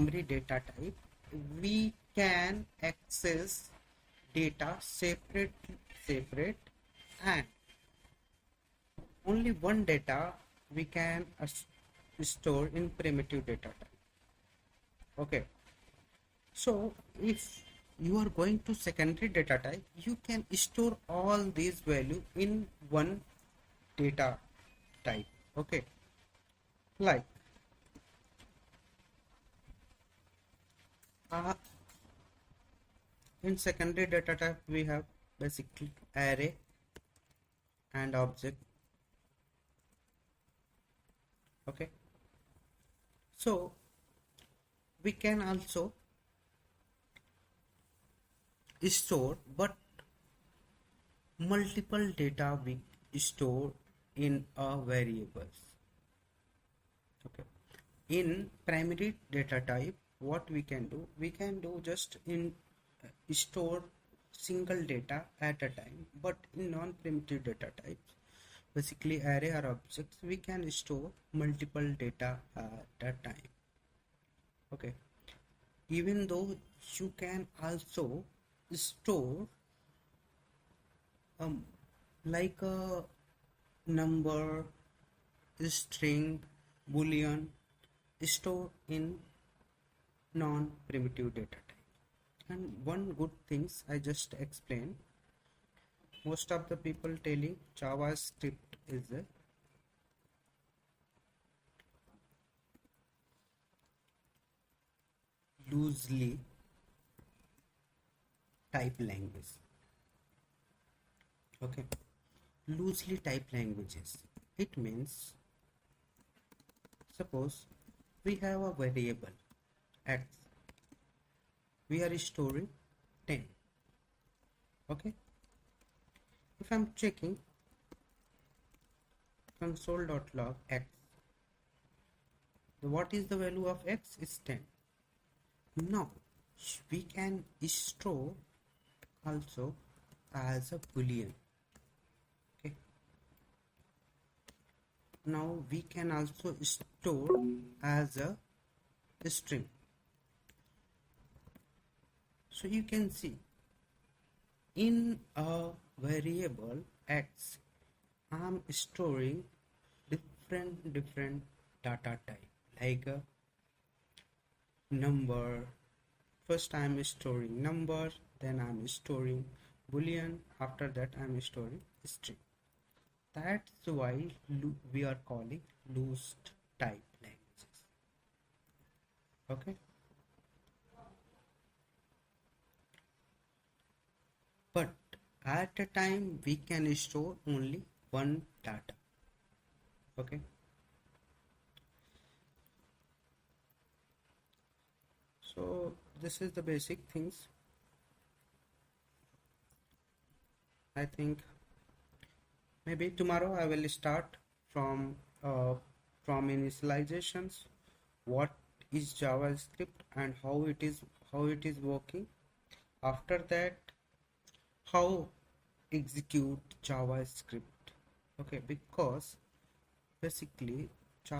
primary data type, we can access data separate and only one data we can store in primitive data type. Okay, so if you are going to secondary data type, you can store all these value in one data type. Okay, like in secondary data type we have basically array and object. Okay, so we can also store, but multiple data we store in a variables. Okay, in primary data type, what we can do just in store single data at a time, but in non-primitive data types, basically array or objects, we can store multiple data at a time. Okay, even though you can also store like a number, string, boolean, store in non-primitive data type. And one good things I just explained, most of the people telling JavaScript is a loosely typed language. Okay, loosely typed languages, it means suppose we have a variable x, we are storing 10. Okay, if I'm checking console.log x, what is the value of x is 10. Now we can store also as a boolean. Okay, now we can also store as a string. So you can see in a variable x, I'm storing different data type, like a number. First I'm storing number, then I'm storing boolean, after that I'm storing string. That's why we are calling loose type languages. Okay, but at a time we can store only one data. Okay, so this is the basic things. I think maybe tomorrow I will start from initializations, what is JavaScript and how it is working. After that, how execute JavaScript. Okay, because basically